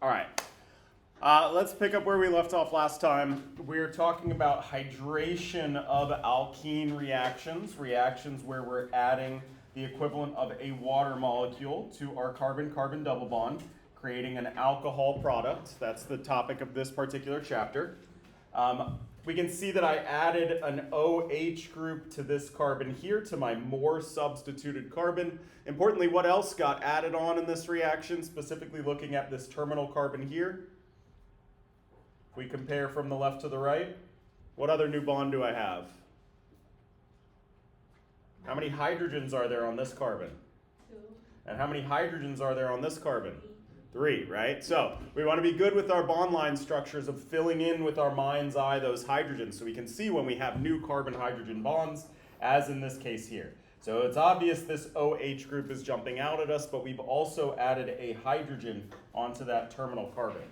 All right. Let's pick up where we left off last time. We're talking about hydration of alkene reactions, reactions where we're adding the equivalent of a water molecule to our carbon-carbon double bond, creating an alcohol product. That's the topic of this particular chapter. We can see that I added an OH group to this carbon here, to my more substituted carbon. Importantly, what else got added on in this reaction, specifically looking at this terminal carbon here? If we compare from the left to the right, what other new bond do I have? How many hydrogens are there on this carbon? 2. And how many hydrogens are there on this carbon? 3, right? So we want to be good with our bond line structures of filling in with our mind's eye those hydrogens so we can see when we have new carbon-hydrogen bonds, as in this case here. So it's obvious this OH group is jumping out at us, but we've also added a hydrogen onto that terminal carbon.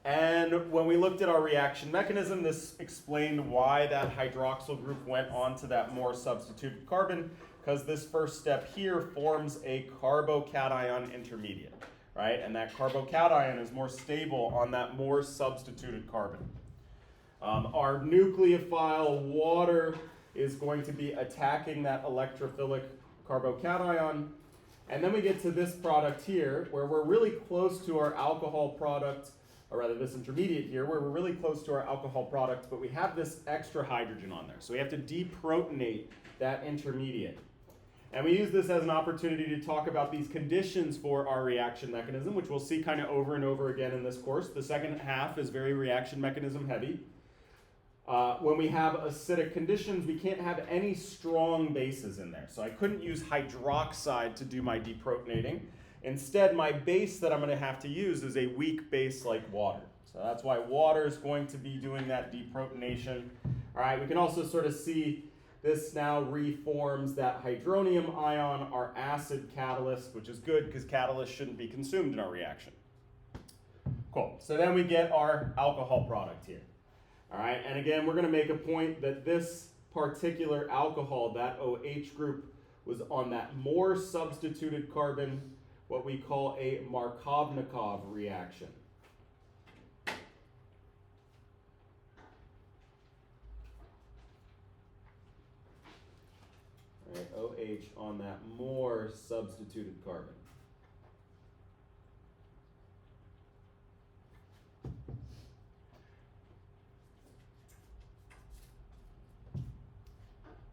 And when we looked at our reaction mechanism, this explained why that hydroxyl group went onto that more substituted carbon, because this first step here forms a carbocation intermediate, right? And that carbocation is more stable on that more substituted carbon. Our nucleophile water is going to be attacking that electrophilic carbocation. And then we get to this product here, where we're really close to our alcohol product, or rather this intermediate here, where we're really close to our alcohol product, but we have this extra hydrogen on there. So we have to deprotonate that intermediate. And we use this as an opportunity to talk about these conditions for our reaction mechanism, which we'll see kind of over and over again in this course. The second half is very reaction mechanism heavy. When we have acidic conditions, we can't have any strong bases in there. So I couldn't use hydroxide to do my deprotonating. Instead, my base that I'm going to have to use is a weak base like water. So that's why water is going to be doing that deprotonation. All right, we can also sort of see this now reforms that hydronium ion, our acid catalyst, which is good because catalysts shouldn't be consumed in our reaction. Cool. So then we get our alcohol product here. All right, and again, we're going to make a point that this particular alcohol, that OH group, was on that more substituted carbon, what we call a Markovnikov reaction. All right, OH on that more substituted carbon.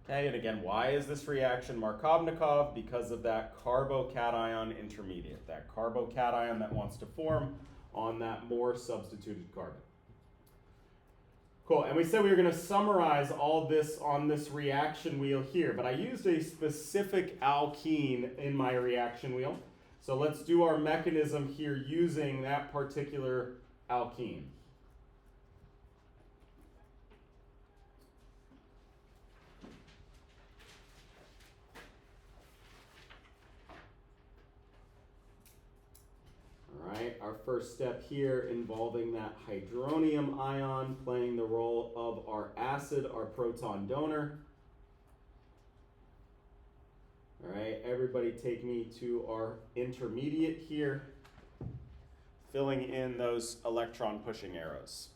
Okay, and again, why is this reaction Markovnikov? Because of that carbocation intermediate, that carbocation that wants to form on that more substituted carbon. Cool, and we said we were going to summarize all this on this reaction wheel here, but I used a specific alkene in my reaction wheel. So let's do our mechanism here using that particular alkene. Our first step here involving that hydronium ion playing the role of our acid, our proton donor. All right, everybody take me to our intermediate here, filling in those electron pushing arrows.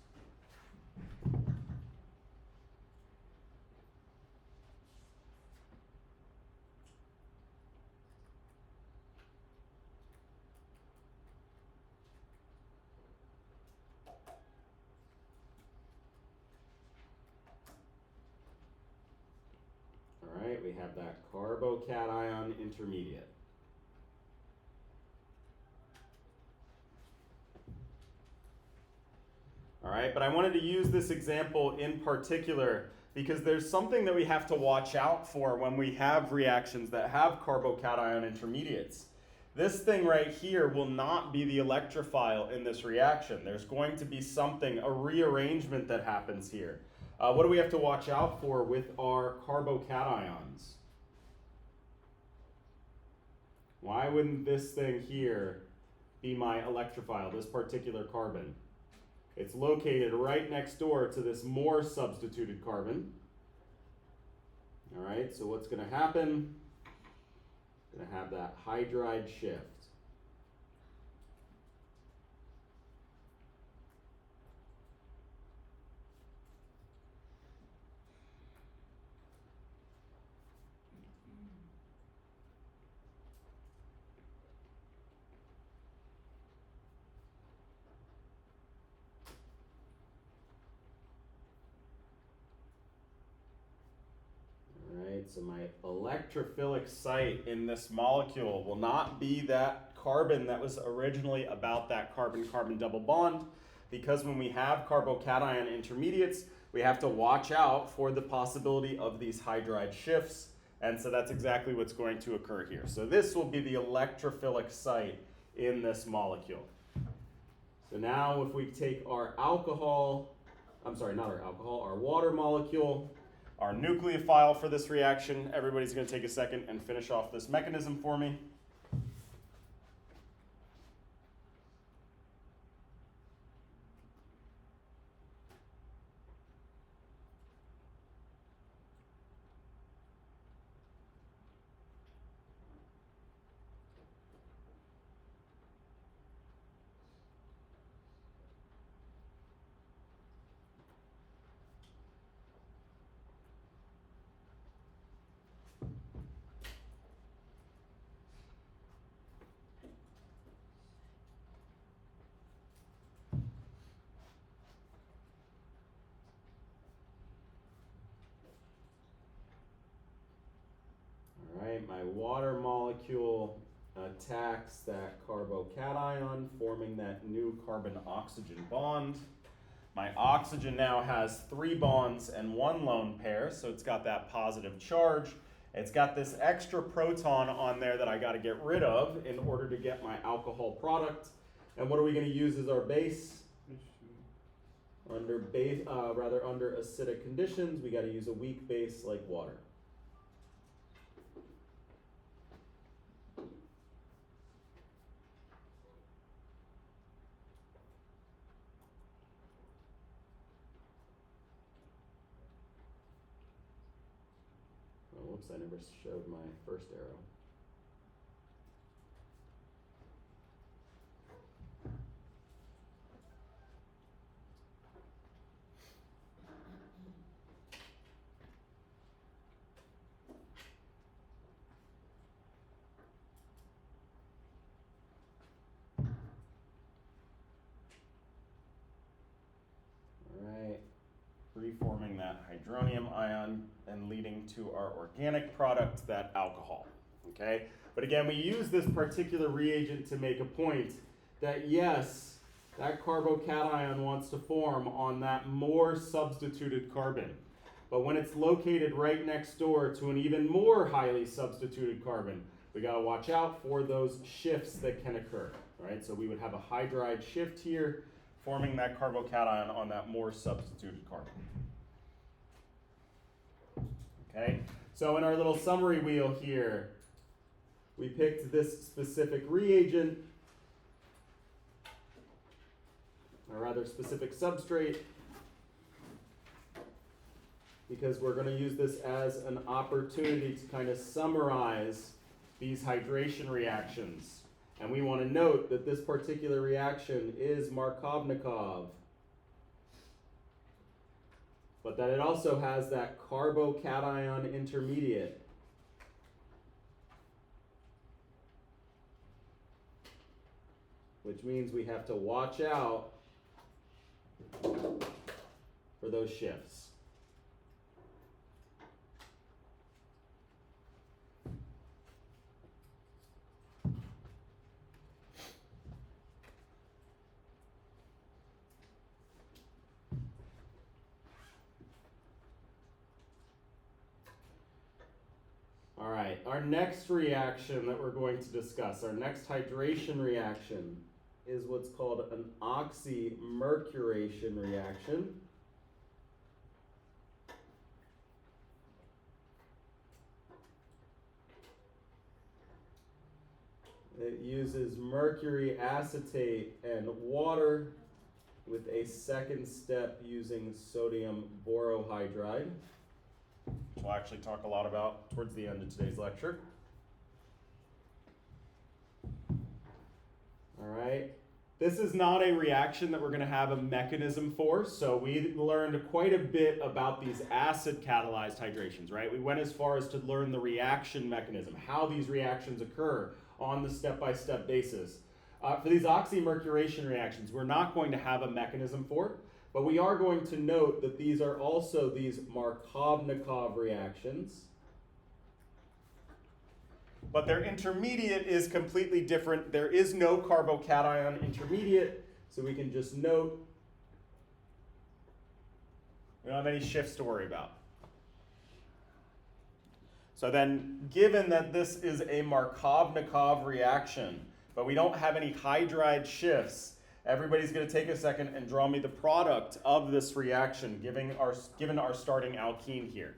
We have that carbocation intermediate. All right, but I wanted to use this example in particular because there's something that we have to watch out for when we have reactions that have carbocation intermediates. This thing right here will not be the electrophile in this reaction. There's going to be something, a rearrangement that happens here. What do we have to watch out for with our carbocations? Why wouldn't this thing here be my electrophile, this particular carbon? It's located right next door to this more substituted carbon. All right, so what's going to happen? Going to have that hydride shift. so my electrophilic site in this molecule will not be that carbon that was originally about that carbon-carbon double bond, because when we have carbocation intermediates, we have to watch out for the possibility of these hydride shifts, and so that's exactly what's going to occur here. So this will be the electrophilic site in this molecule. So now if we take our alcohol, I'm sorry, not our alcohol, our water molecule, our nucleophile for this reaction, everybody's going to take a second and finish off this mechanism for me. My water molecule attacks that carbocation, forming that new carbon-oxygen bond. My oxygen now has 3 bonds and 1 lone pair, so it's got that positive charge. It's got this extra proton on there that I got to get rid of in order to get my alcohol product. And what are we going to use as our base? Under acidic conditions, we got to use a weak base like water. Whoops, I never showed my first arrow. Reforming that hydronium ion and leading to our organic product, that alcohol, okay? But again, we use this particular reagent to make a point that yes, that carbocation wants to form on that more substituted carbon. But when it's located right next door to an even more highly substituted carbon, we gotta watch out for those shifts that can occur, right? So we would have a hydride shift here, forming that carbocation on that more substituted carbon. Okay, so in our little summary wheel here, we picked this specific reagent, or rather specific substrate, because we're going to use this as an opportunity to kind of summarize these hydration reactions. And we want to note that this particular reaction is Markovnikov, but that it also has that carbocation intermediate. Which means we have to watch out for those shifts. All right, our next reaction that we're going to discuss, our next hydration reaction, is what's called an oxymercuration reaction. It uses mercury acetate and water with a second step using sodium borohydride, which we'll actually talk a lot about towards the end of today's lecture. All right, this is not a reaction that we're going to have a mechanism for, so we learned quite a bit about these acid catalyzed hydrations, right? We went as far as to learn the reaction mechanism, how these reactions occur on the step-by-step basis. For these oxymercuration reactions, we're not going to have a mechanism for it, but we are going to note that these are also these Markovnikov reactions. but their intermediate is completely different. There is no carbocation intermediate, so we can just note we don't have any shifts to worry about. So then, given that this is a Markovnikov reaction, but we don't have any hydride shifts, everybody's going to take a second and draw me the product of this reaction, given our starting alkene here.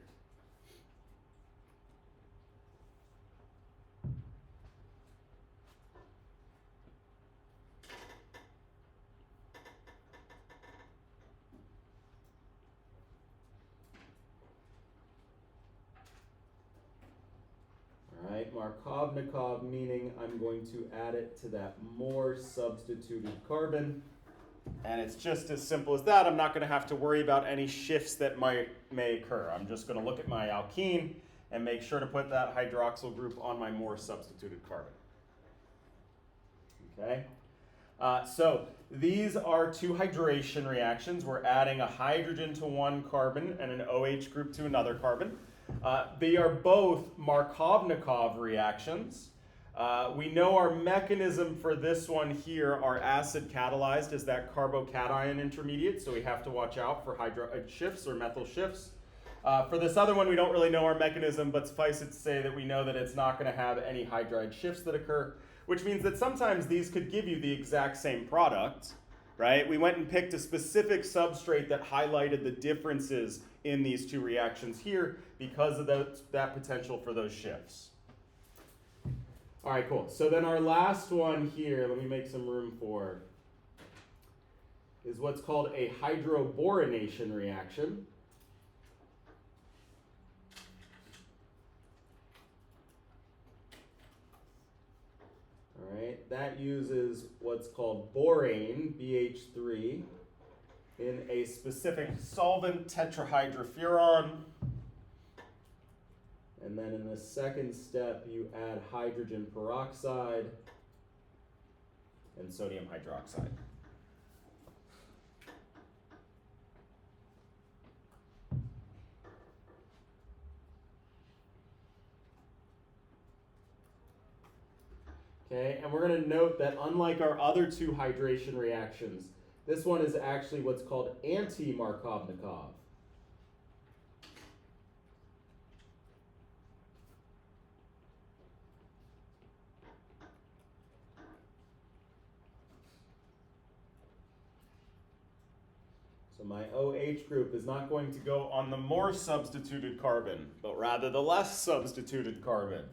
Markovnikov, meaning I'm going to add it to that more substituted carbon. And it's just as simple as that. I'm not going to have to worry about any shifts that may occur. I'm just going to look at my alkene and make sure to put that hydroxyl group on my more substituted carbon. Okay? So these are two hydration reactions. We're adding a hydrogen to one carbon and an OH group to another carbon. They are both Markovnikov reactions. We know our mechanism for this one here are acid catalyzed as that carbocation intermediate, so we have to watch out for hydride shifts or methyl shifts. For this other one, we don't really know our mechanism, but suffice it to say that we know that it's not going to have any hydride shifts that occur, which means that sometimes these could give you the exact same product, right? We went and picked a specific substrate that highlighted the differences in these two reactions here because of that potential for those shifts. All right, cool. So then our last one here, let me make some room for, is what's called a hydroboronation reaction. All right, that uses what's called borane, BH3, in a specific solvent, tetrahydrofuran. And then in the second step, you add hydrogen peroxide and sodium hydroxide. Okay, and we're going to note that unlike our other two hydration reactions, this one is actually what's called anti-Markovnikov. So my OH group is not going to go on the more substituted carbon, but rather the less substituted carbon.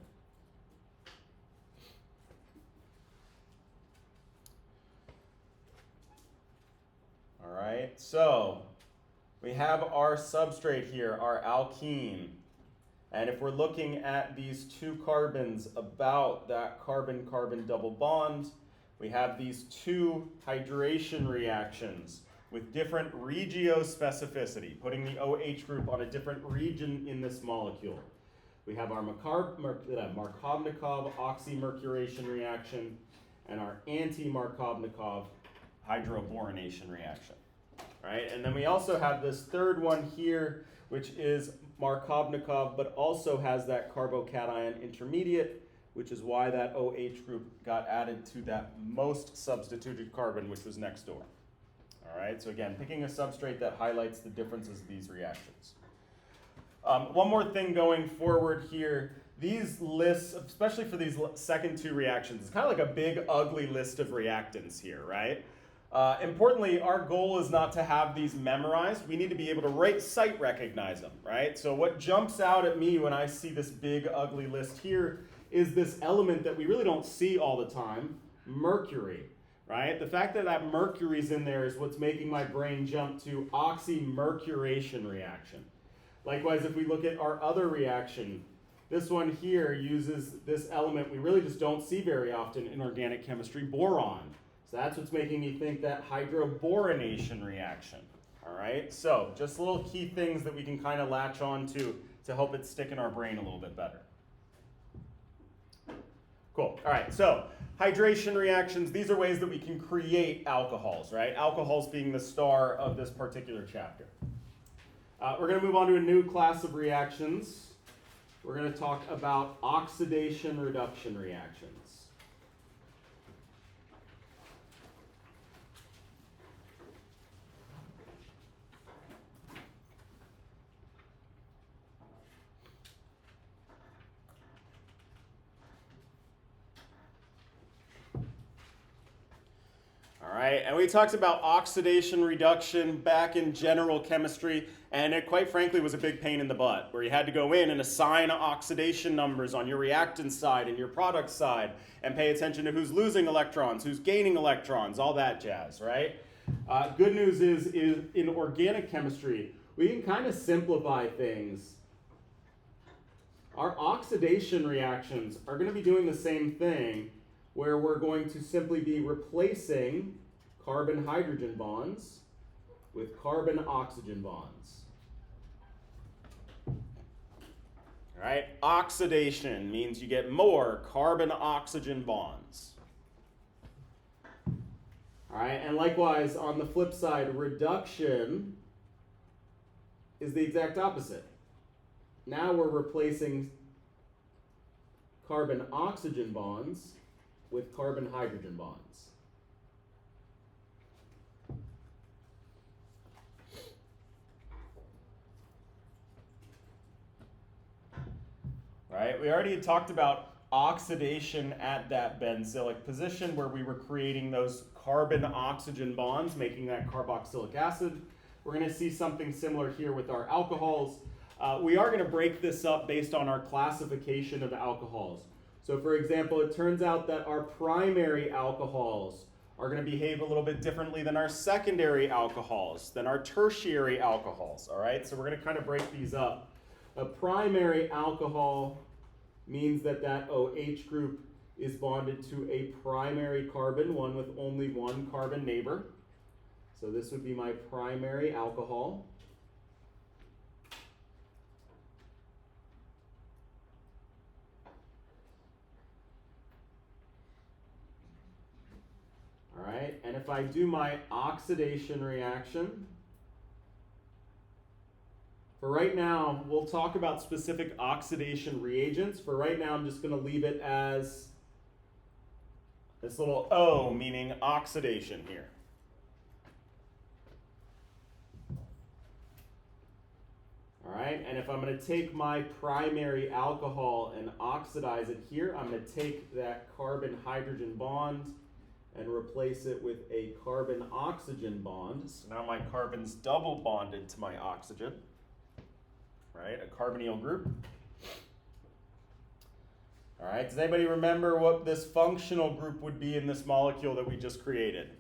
All right, so we have our substrate here, our alkene. And if we're looking at these two carbons about that carbon-carbon double bond, we have these two hydration reactions with different regiospecificity, putting the OH group on a different region in this molecule. We have our Markovnikov oxymercuration reaction and our anti-Markovnikov hydroboronation reaction. Right? And then we also have this third one here, which is Markovnikov, but also has that carbocation intermediate, which is why that OH group got added to that most substituted carbon, which was next door. All right, so again, picking a substrate that highlights the differences of these reactions. One more thing going forward here, these lists, especially for these second two reactions, it's kind of like a big, ugly list of reactants here, right? Importantly, our goal is not to have these memorized. We need to be able to sight recognize them, right? So what jumps out at me when I see this big, ugly list here is this element that we really don't see all the time, mercury. Right? The fact that that mercury's in there is what's making my brain jump to oxymercuration reaction. Likewise, if we look at our other reaction, this one here uses this element we really just don't see very often in organic chemistry, boron. So that's what's making me think that hydroboronation reaction. All right? So just little key things that we can kind of latch on to help it stick in our brain a little bit better. Cool. All right, so hydration reactions, these are ways that we can create alcohols, right? Alcohols being the star of this particular chapter. We're going to move on to a new class of reactions. we're going to talk about oxidation reduction reactions. All right, and we talked about oxidation reduction back in general chemistry, and it quite frankly was a big pain in the butt, where you had to go in and assign oxidation numbers on your reactant side and your product side, and pay attention to who's losing electrons, who's gaining electrons, all that jazz, right? Good news is in organic chemistry, we can kind of simplify things. Our oxidation reactions are going to be doing the same thing, where we're going to simply be replacing carbon-hydrogen bonds with carbon-oxygen bonds. All right, oxidation means you get more carbon-oxygen bonds. All right, and likewise, on the flip side, reduction is the exact opposite. Now we're replacing carbon-oxygen bonds with carbon-hydrogen bonds. Right, we already talked about oxidation at that benzylic position where we were creating those carbon-oxygen bonds, making that carboxylic acid. We're going to see something similar here with our alcohols. We are going to break this up based on our classification of alcohols. So for example, it turns out that our primary alcohols are going to behave a little bit differently than our secondary alcohols, than our tertiary alcohols, all right? So we're going to kind of break these up. A primary alcohol means that that OH group is bonded to a primary carbon, one with only one carbon neighbor. So this would be my primary alcohol. All right, and if I do my oxidation reaction, for right now, we'll talk about specific oxidation reagents. For right now, I'm just going to leave it as this little O, meaning oxidation here. All right, and if I'm going to take my primary alcohol and oxidize it here, I'm going to take that carbon-hydrogen bond and replace it with a carbon-oxygen bond. So now my carbon's double bonded to my oxygen, right? A carbonyl group. All right, does anybody remember what this functional group would be in this molecule that we just created?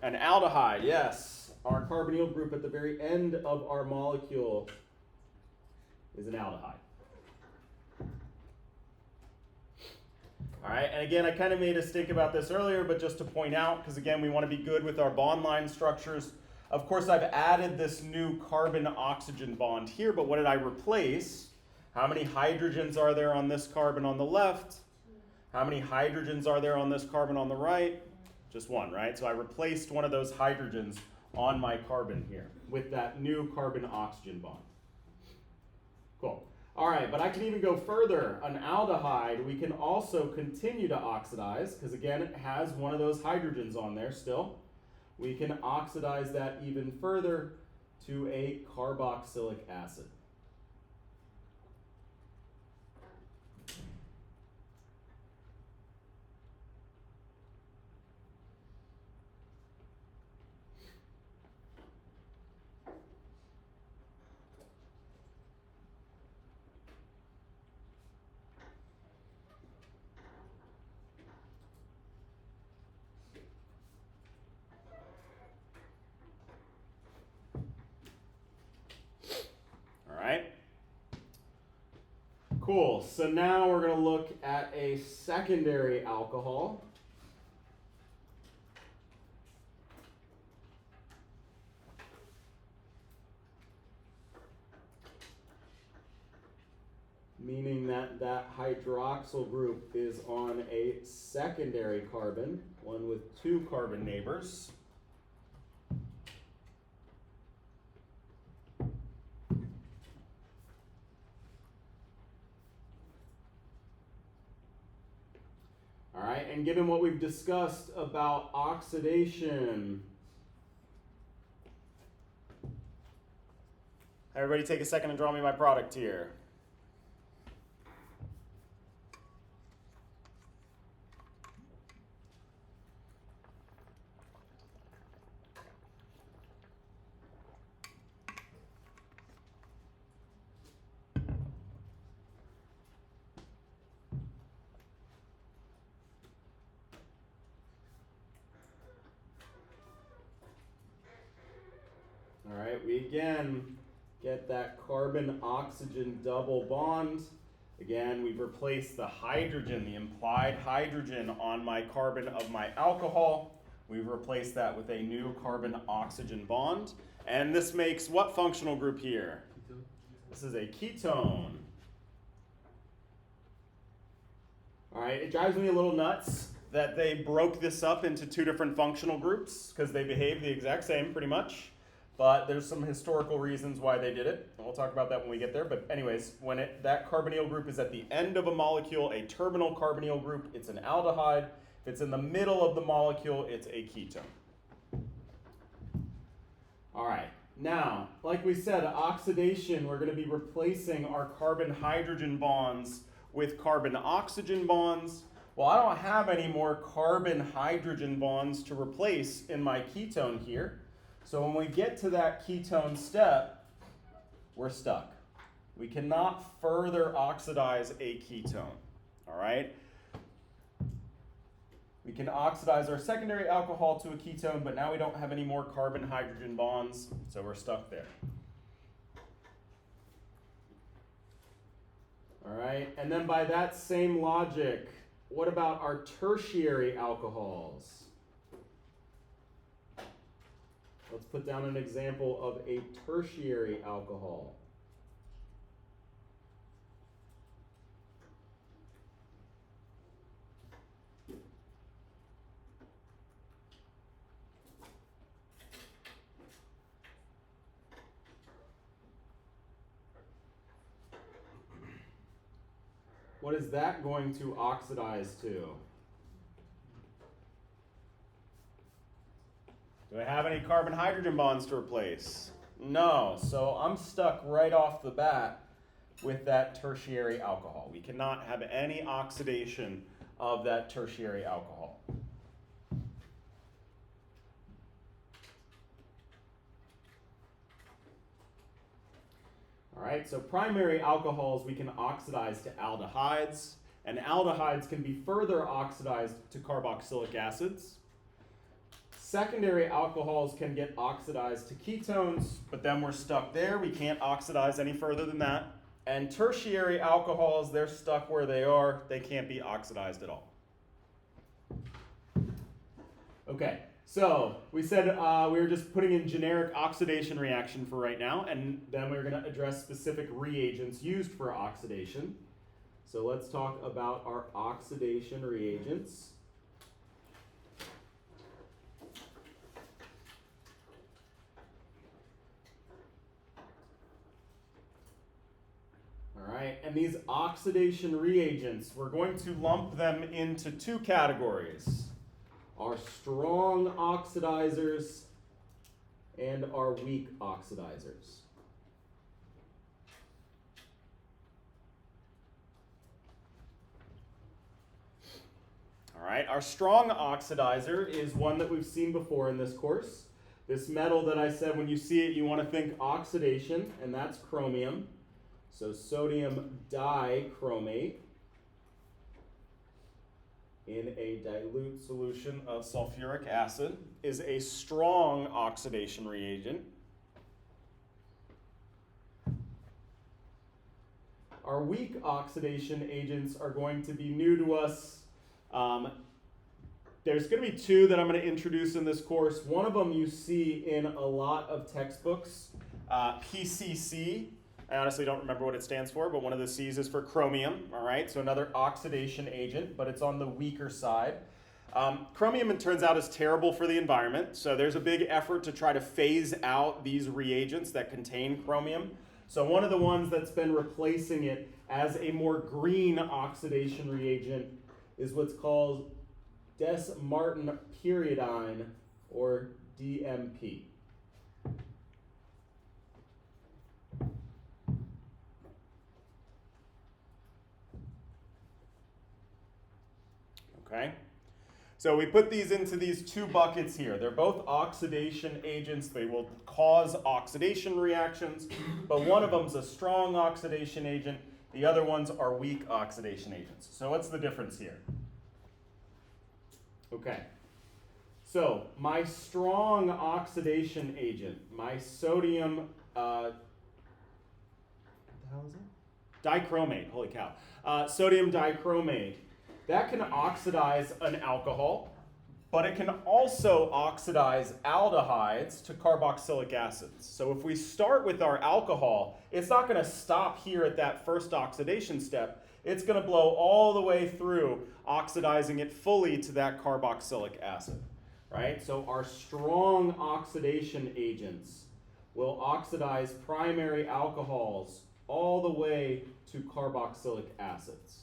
An aldehyde, yes. Our carbonyl group at the very end of our molecule is an aldehyde. All right, and again, I kind of made us think about this earlier, but just to point out, because again, we want to be good with our bond line structures. Of course, I've added this new carbon-oxygen bond here, but what did I replace? How many hydrogens are there on this carbon on the left? How many hydrogens are there on this carbon on the right? Just one, right? So I replaced one of those hydrogens on my carbon here with that new carbon-oxygen bond. Cool. All right, but I can even go further. An aldehyde, we can also continue to oxidize, because again, it has one of those hydrogens on there still. We can oxidize that even further to a carboxylic acid. Cool, so now we're going to look at a secondary alcohol. Meaning that that hydroxyl group is on a secondary carbon, one with two carbon neighbors. and given what we've discussed about oxidation, everybody take a second and draw me my product here. All right, we again get that carbon-oxygen double bond. Again, we've replaced the hydrogen, the implied hydrogen on my carbon of my alcohol. We've replaced that with a new carbon-oxygen bond. And this makes what functional group here? This is a ketone. All right, it drives me a little nuts that they broke this up into two different functional groups because they behave the exact same pretty much. But there's some historical reasons why they did it. We'll talk about that when we get there. But anyways, when that carbonyl group is at the end of a molecule, a terminal carbonyl group, it's an aldehyde. If it's in the middle of the molecule, it's a ketone. All right, now, like we said, oxidation, we're going to be replacing our carbon-hydrogen bonds with carbon-oxygen bonds. Well, I don't have any more carbon-hydrogen bonds to replace in my ketone here. So when we get to that ketone step, we're stuck. We cannot further oxidize a ketone, all right? We can oxidize our secondary alcohol to a ketone, but now we don't have any more carbon-hydrogen bonds, so we're stuck there. All right, and then by that same logic, what about our tertiary alcohols? Let's put down an example of a tertiary alcohol. What is that going to oxidize to? Do I have any carbon-hydrogen bonds to replace? No, so I'm stuck right off the bat with that tertiary alcohol. We cannot have any oxidation of that tertiary alcohol. All right, so primary alcohols we can oxidize to aldehydes, and aldehydes can be further oxidized to carboxylic acids. Secondary alcohols can get oxidized to ketones, but then we're stuck there. We can't oxidize any further than that. And tertiary alcohols, they're stuck where they are. They can't be oxidized at all. Okay, so we said we were just putting in generic oxidation reaction for right now, and then we're going to address specific reagents used for oxidation. So let's talk about our oxidation reagents. All right, and these oxidation reagents, we're going to lump them into two categories. Our strong oxidizers and our weak oxidizers. All right, our strong oxidizer is one that we've seen before in this course. This metal that I said when you see it, you want to think oxidation, and that's chromium. So sodium dichromate in a dilute solution of sulfuric acid is a strong oxidation reagent. Our weak oxidation agents are going to be new to us. There's going to be two that I'm going to introduce in this course. One of them you see in a lot of textbooks, PCC. I honestly don't remember what it stands for, but one of the C's is for chromium, all right? So another oxidation agent, but it's on the weaker side. Chromium, it turns out, is terrible for the environment, so there's a big effort to try to phase out these reagents that contain chromium. So one of the ones that's been replacing it as a more green oxidation reagent is what's called Des-Martin pyridine, or DMP. Okay? So we put these into these two buckets here. They're both oxidation agents. They will cause oxidation reactions, but one of them's a strong oxidation agent. The other ones are weak oxidation agents. So what's the difference here? Okay. So my strong oxidation agent, my sodium, what the hell is it? Dichromate, holy cow. Sodium dichromate. That can oxidize an alcohol, but it can also oxidize aldehydes to carboxylic acids. So if we start with our alcohol, it's not going to stop here at that first oxidation step. It's going to blow all the way through, oxidizing it fully to that carboxylic acid, right? So our strong oxidation agents will oxidize primary alcohols all the way to carboxylic acids.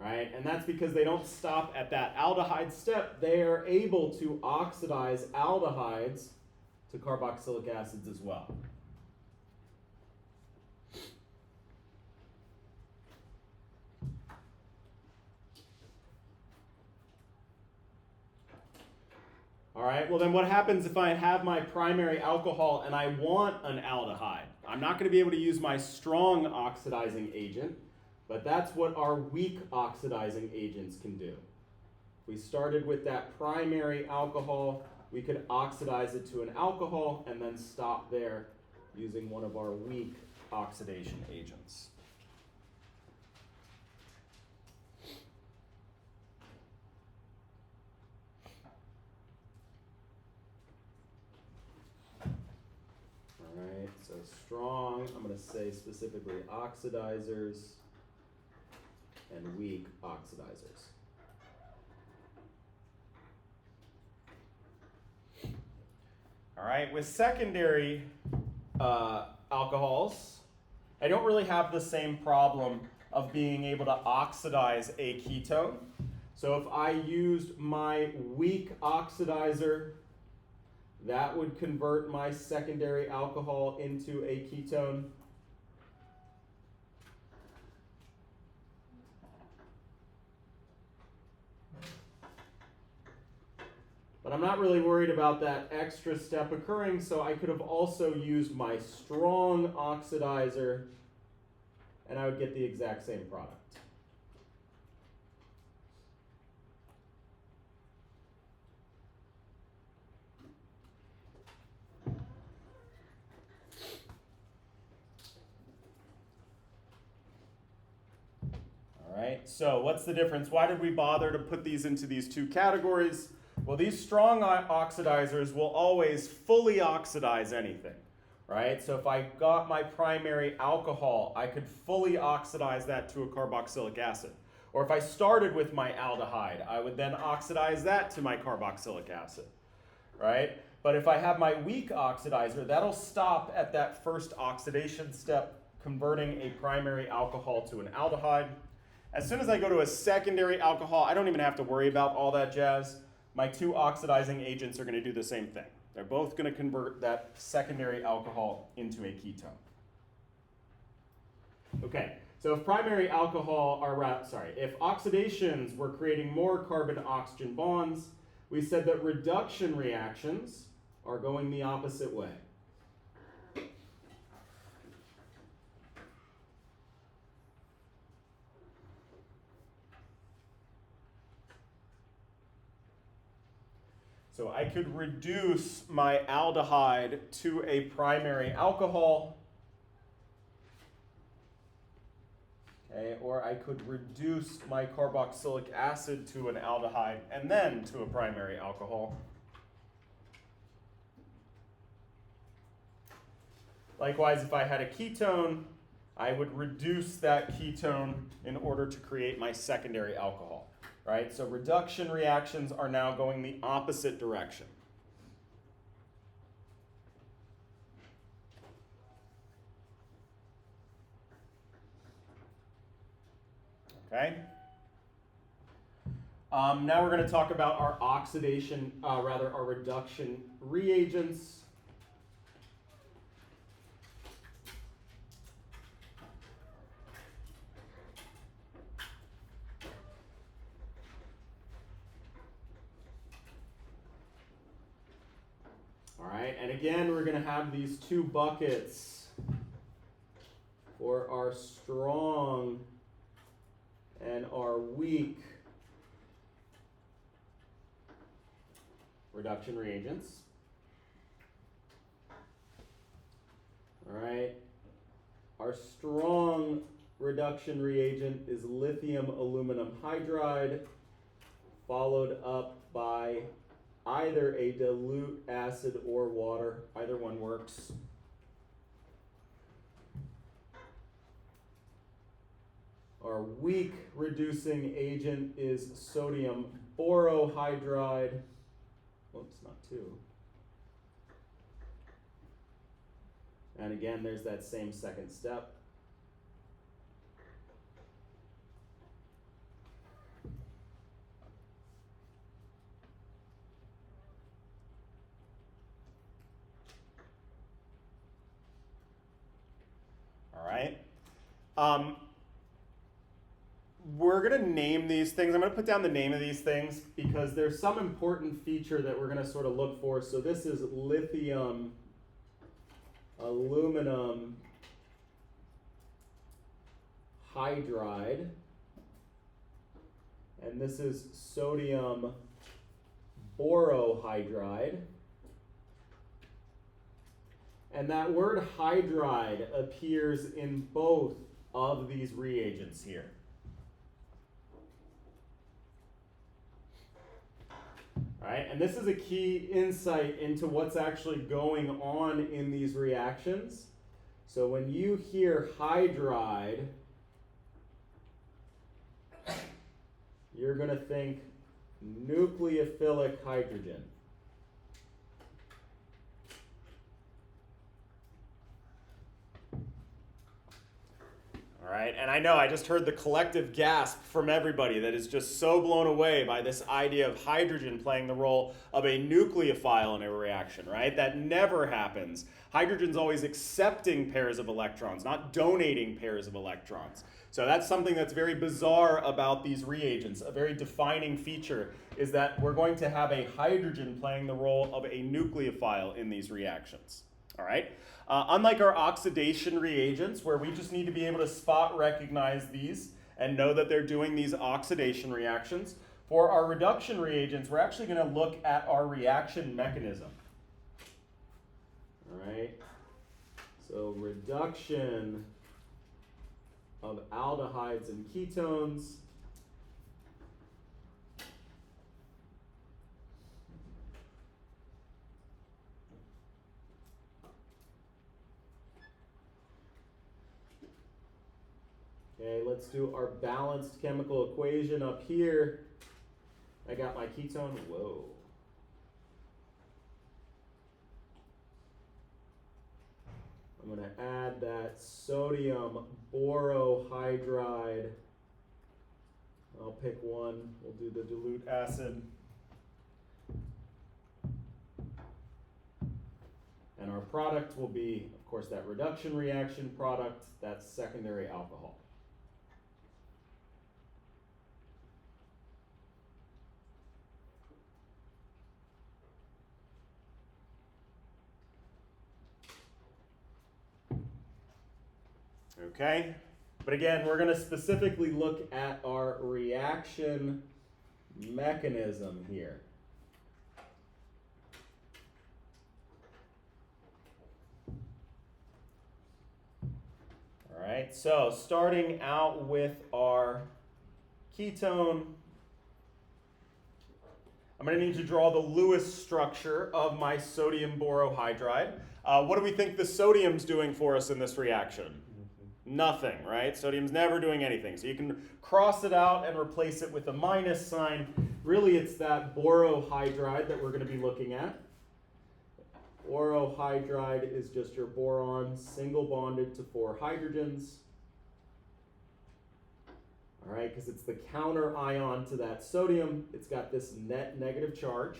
Right? And that's because they don't stop at that aldehyde step. They are able to oxidize aldehydes to carboxylic acids as well. All right, well then what happens if I have my primary alcohol and I want an aldehyde? I'm not going to be able to use my strong oxidizing agent. But that's what our weak oxidizing agents can do. If we started with that primary alcohol, we could oxidize it to an alcohol and then stop there using one of our weak oxidation agents. All right, so strong, I'm going to say specifically oxidizers and weak oxidizers. All right, with secondary alcohols, I don't really have the same problem of being able to oxidize a ketone. So if I used my weak oxidizer, that would convert my secondary alcohol into a ketone. But I'm not really worried about that extra step occurring, so I could have also used my strong oxidizer, and I would get the exact same product. All right, so what's the difference? Why did we bother to put these into these two categories? Well, these strong oxidizers will always fully oxidize anything, right? So if I got my primary alcohol, I could fully oxidize that to a carboxylic acid. Or if I started with my aldehyde, I would then oxidize that to my carboxylic acid, right? But if I have my weak oxidizer, that'll stop at that first oxidation step, converting a primary alcohol to an aldehyde. As soon as I go to a secondary alcohol, I don't even have to worry about all that jazz. My two oxidizing agents are going to do the same thing. They're both going to convert that secondary alcohol into a ketone. Okay, so if primary alcohol if oxidations were creating more carbon-oxygen bonds, we said that reduction reactions are going the opposite way. So I could reduce my aldehyde to a primary alcohol, okay, or I could reduce my carboxylic acid to an aldehyde and then to a primary alcohol. Likewise, if I had a ketone, I would reduce that ketone in order to create my secondary alcohol. Right? So reduction reactions are now going the opposite direction. Okay. Now we're going to talk about our our reduction reagents. All right, and again, we're going to have these two buckets for our strong and our weak reduction reagents. All right, our strong reduction reagent is lithium aluminum hydride, followed up by either a dilute acid or water. Either one works. Our weak reducing agent is sodium borohydride. Oops, not two. And again, there's that same second step. All right. We're going to name these things. I'm going to put down the name of these things because there's some important feature that we're going to sort of look for. So this is lithium aluminum hydride, and this is sodium borohydride. And that word hydride appears in both of these reagents here. All right, and this is a key insight into what's actually going on in these reactions. So when you hear hydride, you're going to think nucleophilic hydrogen. All right, and I know I just heard the collective gasp from everybody that is just so blown away by this idea of hydrogen playing the role of a nucleophile in a reaction, right? That never happens. Hydrogen's always accepting pairs of electrons, not donating pairs of electrons. So that's something that's very bizarre about these reagents. A very defining feature is that we're going to have a hydrogen playing the role of a nucleophile in these reactions. All right. Unlike our oxidation reagents, where we just need to be able to spot recognize these and know that they're doing these oxidation reactions, for our reduction reagents, we're actually going to look at our reaction mechanism. All right. So reduction of aldehydes and ketones. Okay, let's do our balanced chemical equation up here. I got my ketone. Whoa. I'm going to add that sodium borohydride. I'll pick one. We'll do the dilute acid. And our product will be, of course, that reduction reaction product, that's secondary alcohol. Okay, but again, we're going to specifically look at our reaction mechanism here. All right, so starting out with our ketone, I'm going to need to draw the Lewis structure of my sodium borohydride. What do we think the sodium's doing for us in this reaction? Nothing, right? Sodium's never doing anything. So you can cross it out and replace it with a minus sign. Really, it's that borohydride that we're going to be looking at. Borohydride is just your boron single bonded to 4 hydrogens. All right, because it's the counter ion to that sodium. It's got this net negative charge.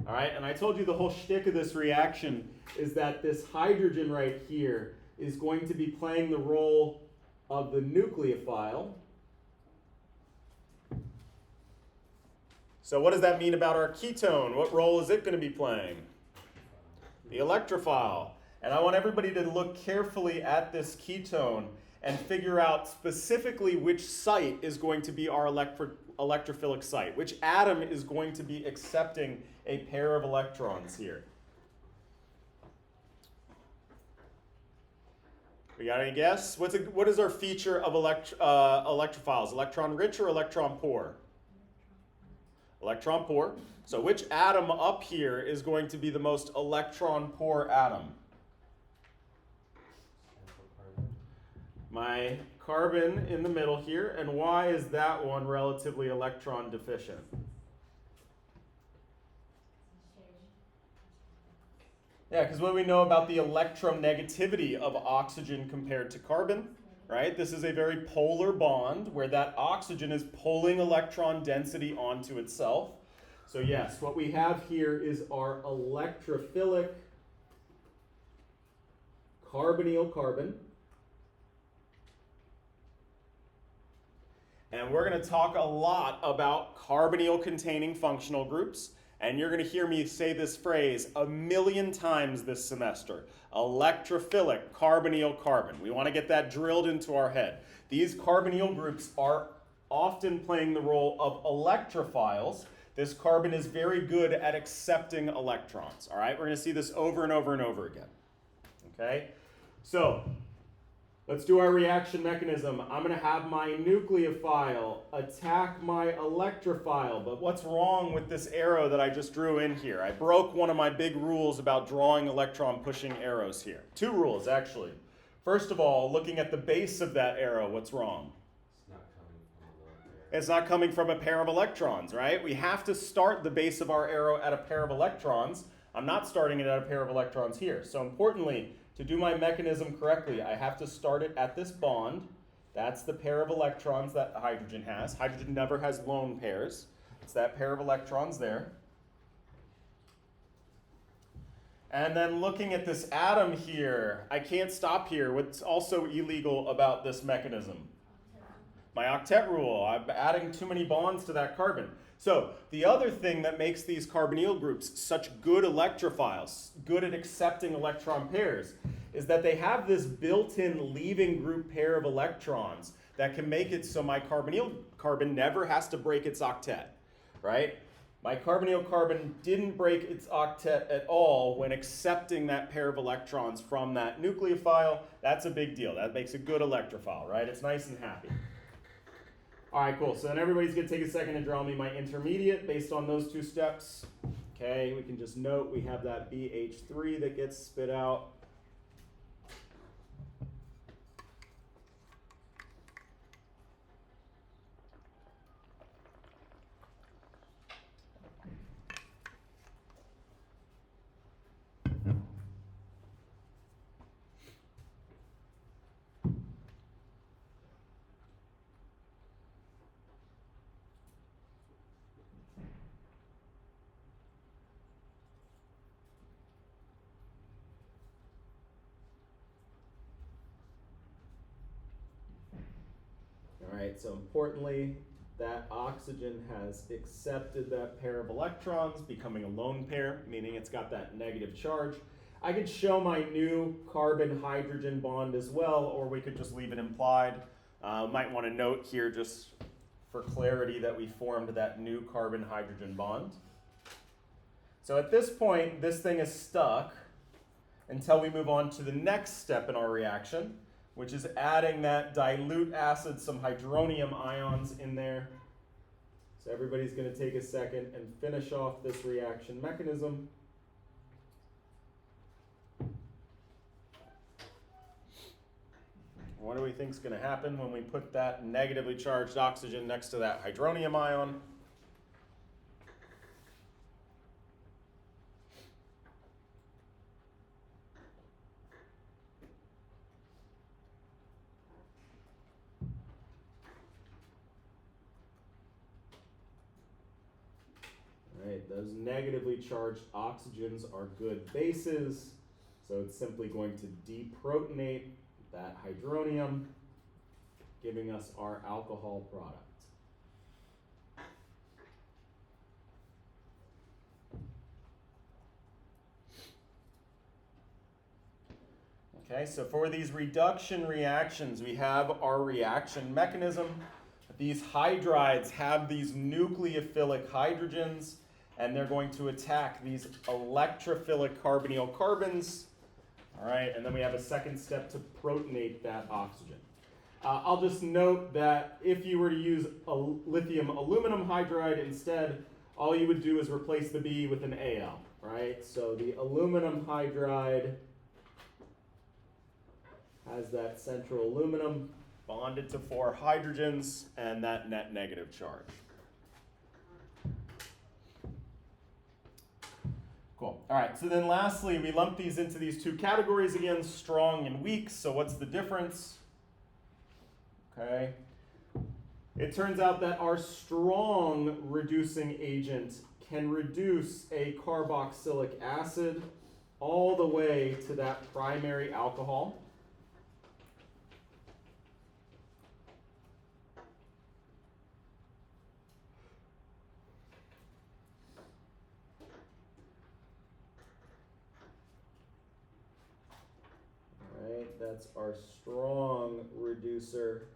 All right, and I told you the whole shtick of this reaction is that this hydrogen right here is going to be playing the role of the nucleophile. So what does that mean about our ketone? What role is it going to be playing? The electrophile. And I want everybody to look carefully at this ketone and figure out specifically which site is going to be our electrophilic site, which atom is going to be accepting a pair of electrons here. We got any guess? What is our feature of electrophiles? Electron rich or electron poor? Electron poor. So which atom up here is going to be the most electron poor atom? My carbon in the middle here. And why is that one relatively electron deficient? Yeah, because what do we know about the electronegativity of oxygen compared to carbon? Right? This is a very polar bond where that oxygen is pulling electron density onto itself. So yes, what we have here is our electrophilic carbonyl carbon. And we're going to talk a lot about carbonyl-containing functional groups. And you're going to hear me say this phrase 1,000,000 times this semester. Electrophilic carbonyl carbon. We want to get that drilled into our head. These carbonyl groups are often playing the role of electrophiles. This carbon is very good at accepting electrons. All right, we're going to see this over and over and over again. Okay, so let's do our reaction mechanism. I'm going to have my nucleophile attack my electrophile. But what's wrong with this arrow that I just drew in here? I broke one of my big rules about drawing electron-pushing arrows here. Two rules, actually. First of all, looking at the base of that arrow, what's wrong? It's not coming from a pair of electrons, right? We have to start the base of our arrow at a pair of electrons. I'm not starting it at a pair of electrons here. So importantly, to do my mechanism correctly, I have to start it at this bond. That's the pair of electrons that hydrogen has. Hydrogen never has lone pairs. It's that pair of electrons there. And then looking at this atom here, I can't stop here. What's also illegal about this mechanism? My octet rule. I'm adding too many bonds to that carbon. So the other thing that makes these carbonyl groups such good electrophiles, good at accepting electron pairs, is that they have this built-in leaving group pair of electrons that can make it so my carbonyl carbon never has to break its octet, right? My carbonyl carbon didn't break its octet at all when accepting that pair of electrons from that nucleophile. That's a big deal. That makes a good electrophile, right? It's nice and happy. All right, cool. So then everybody's going to take a second and draw me my intermediate based on those two steps. Okay, we can just note we have that BH3 that gets spit out. All right, so importantly, that oxygen has accepted that pair of electrons, becoming a lone pair, meaning it's got that negative charge. I could show my new carbon-hydrogen bond as well, or we could just leave it implied. Might want to note here, just for clarity, that we formed that new carbon-hydrogen bond. So at this point, this thing is stuck until we move on to the next step in our reaction, which is adding that dilute acid, some hydronium ions in there. So everybody's going to take a second and finish off this reaction mechanism. What do we think is going to happen when we put that negatively charged oxygen next to that hydronium ion? right? Those negatively charged oxygens are good bases, so it's simply going to deprotonate that hydronium, giving us our alcohol product. Okay, so for these reduction reactions, we have our reaction mechanism. These hydrides have these nucleophilic hydrogens, and they're going to attack these electrophilic carbonyl carbons. All right, and then we have a second step to protonate that oxygen. I'll just note that if you were to use a lithium aluminum hydride instead, all you would do is replace the B with an Al, right? So the aluminum hydride has that central aluminum bonded to 4 hydrogens and that net negative charge. Cool. All right, so then lastly, we lump these into these 2 categories again, strong and weak. So what's the difference? Okay. It turns out that our strong reducing agent can reduce a carboxylic acid all the way to that primary alcohol. That's our strong reducer.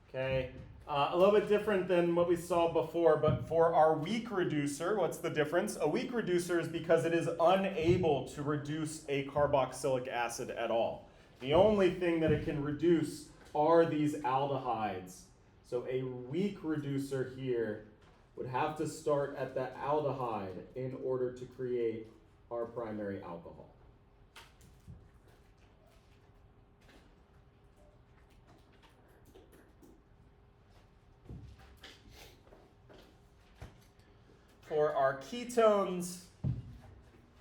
Okay, a little bit different than what we saw before, but for our weak reducer, what's the difference? A weak reducer is because it is unable to reduce a carboxylic acid at all. The only thing that it can reduce are these aldehydes. So a weak reducer here would have to start at the aldehyde in order to create our primary alcohol. For our ketones,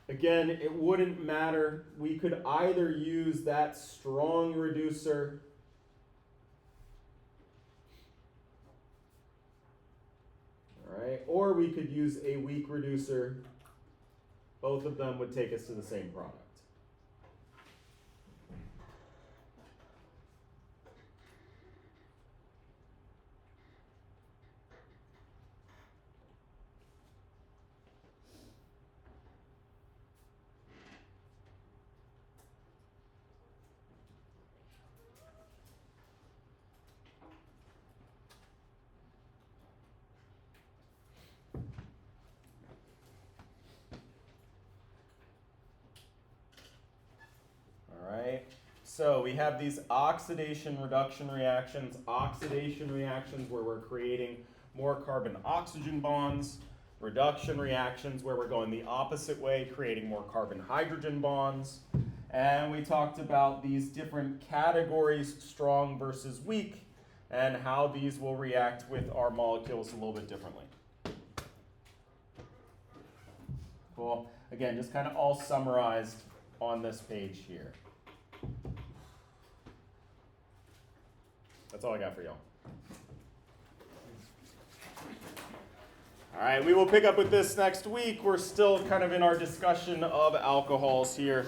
again, it wouldn't matter. We could either use that strong reducer or we could use a weak reducer. Both of them would take us to the same product. So we have these oxidation-reduction reactions, oxidation reactions where we're creating more carbon-oxygen bonds, reduction reactions where we're going the opposite way, creating more carbon-hydrogen bonds. And we talked about these different categories, strong versus weak, and how these will react with our molecules a little bit differently. Cool. Again, just kind of all summarized on this page here. That's all I got for y'all. All right, we will pick up with this next week. We're still kind of in our discussion of alcohols here.